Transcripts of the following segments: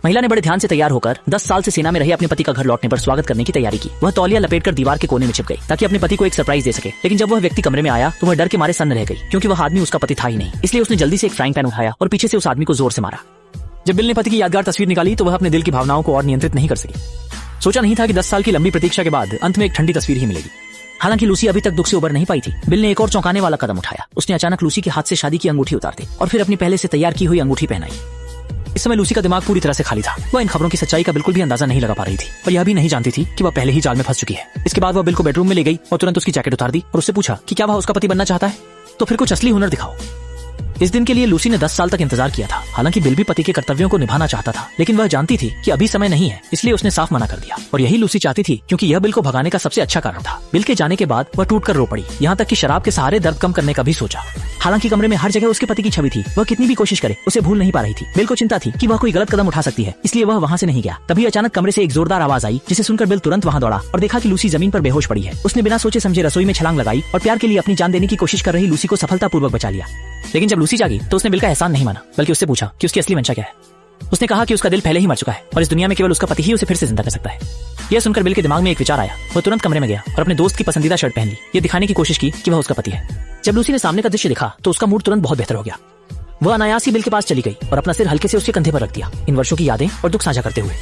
महिला ने बड़े ध्यान से तैयार होकर 10 साल से सेना में रहे अपने पति का घर लौटने पर स्वागत करने की तैयारी की। वह तौलिया लपेटकर दीवार के कोने में छिप गई ताकि अपने पति को एक सरप्राइज दे सके। लेकिन जब वह व्यक्ति कमरे में आया तो वह डर के मारे सन्न रह गई, क्योंकि वह आदमी उसका पति था ही नहीं। इसलिए उसने जल्दी से एक फ्राइंग पैन उठाया और पीछे से उस आदमी को जोर से मारा। जब बिल ने पति की यादगार तस्वीर निकाली तो वह अपने दिल की भावनाओं को और नियंत्रित नहीं कर सकी। सोचा नहीं था कि 10 साल की लंबी प्रतीक्षा के बाद अंत में एक ठंडी तस्वीर ही मिलेगी। हालांकि लूसी अभी तक दुख से उबर नहीं पाई थी। बिल ने एक और चौंकाने वाला कदम उठाया। उसने अचानक लूसी के हाथ से शादी की अंगूठी उतार दी और फिर अपनी पहले से तैयार की हुई अंगूठी पहनाई। इस समय लूसी का दिमाग पूरी तरह से खाली था। वह इन खबरों की सच्चाई का बिल्कुल भी अंदाजा नहीं लगा पा रही थी, पर यह भी नहीं जानती थी कि वह पहले ही जाल में फंस चुकी है। इसके बाद वह बिल को बेडरूम में ले गई और तुरंत उसकी जैकेट उतार दी और उससे पूछा कि क्या वह उसका पति बनना चाहता है, तो फिर कुछ असली हुनर दिखाओ। इस दिन के लिए लूसी ने 10 साल तक इंतजार किया था। हालांकि बिल भी पति के कर्तव्यों को निभाना चाहता था, लेकिन वह जानती थी कि अभी समय नहीं है, इसलिए उसने साफ मना कर दिया। और यही लूसी चाहती थी, क्योंकि यह बिल को भगाने का सबसे अच्छा कारण था। बिल के जाने के बाद वह टूटकर रो पड़ी, यहाँ तक कि शराब के सहारे दर्द कम करने का भी सोचा। हालांकि कमरे में हर जगह उसके पति की छवि थी। वह कितनी भी कोशिश करे उसे भूल नहीं पा रही थी। बिल को चिंता थी कि वह कोई गलत कदम उठा सकती है, इसलिए वह वहाँ से नहीं गया। तभी अचानक कमरे से एक जोरदार आवाज आई, जिसे सुनकर बिल तुरंत वहाँ दौड़ा और देखा कि लूसी जमीन पर बेहोश पड़ी है। उसने बिना सोचे समझे रसोई में छलांग लगाई और प्यार के लिए अपनी जान देने की कोशिश कर रही लूसी को सफलतापूर्वक बचा लिया। लेकिन जब लूसी जागी तो उसने बिल का एहसान नहीं माना, बल्कि उससे पूछा कि उसकी असली मंशा क्या है। उसने कहा कि उसका दिल पहले ही मर चुका है और इस दुनिया में केवल उसका पति ही उसे फिर से जिंदा कर सकता है। यह सुनकर बिल के दिमाग में एक विचार आया। वह तुरंत कमरे में गया और अपने दोस्त की पसंदीदा शर्ट पहन ली, ये दिखाने की कोशिश की कि वह उसका पति है। जब लूसी ने सामने का दृश्य देखा तो उसका मूड तुरंत बहुत बेहतर हो गया। वह अनायास ही बिल के पास चली गई और अपना सिर हल्के से उसके कंधे पर रख दिया, इन वर्षों की यादें और दुख साझा करते हुए।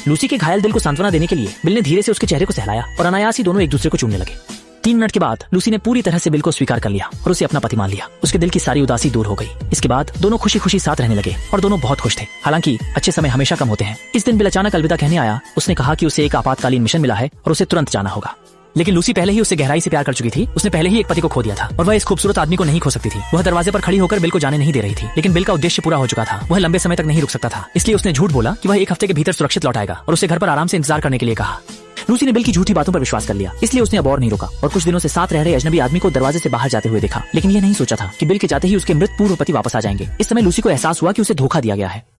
लूसी के घायल दिल को सांत्वना देने के लिए बिल ने धीरे से उसके चेहरे को सहलाया और अनायास ही दोनों एक दूसरे को चूमने लगे। 3 मिनट के बाद लूसी ने पूरी तरह से बिल को स्वीकार कर लिया और उसे अपना पति मान लिया। उसके दिल की सारी उदासी दूर हो गई। इसके बाद दोनों खुशी खुशी साथ रहने लगे और दोनों बहुत खुश थे। हालांकि अच्छे समय हमेशा कम होते हैं। इस दिन बिल अचानक अलविदा कहने आया। उसने कहा कि उसे एक आपातकालीन मिशन मिला है और उसे तुरंत जाना होगा। लेकिन लूसी पहले ही उससे गहराई से प्यार कर चुकी थी। उसने पहले ही एक पति को खो दिया था और वह इस खूबसूरत आदमी को नहीं खो सकती थी। वह दरवाजे पर खड़ी होकर बिल को जाने नहीं दे रही थी, लेकिन बिल का उद्देश्य पूरा हो चुका था। वह लंबे समय तक नहीं रुक सकता था, इसलिए उसने झूठ बोला कि वह 1 हफ्ते के भीतर सुरक्षित लौट आएगा और उसे घर पर आराम से इंतजार करने के लिए कहा। लूसी ने बिल की झूठी बातों पर विश्वास कर लिया, इसलिए उसने अब और नहीं रुका और कुछ दिनों से साथ रह रहे अजनबी आदमी को दरवाजे से बाहर जाते हुए देखा। लेकिन यह नहीं सोचा था कि बिल के जाते ही उसके मृत पूर्व पति वापस आ जाएंगे। इस समय लूसी को एहसास हुआ कि उसे धोखा दिया गया है।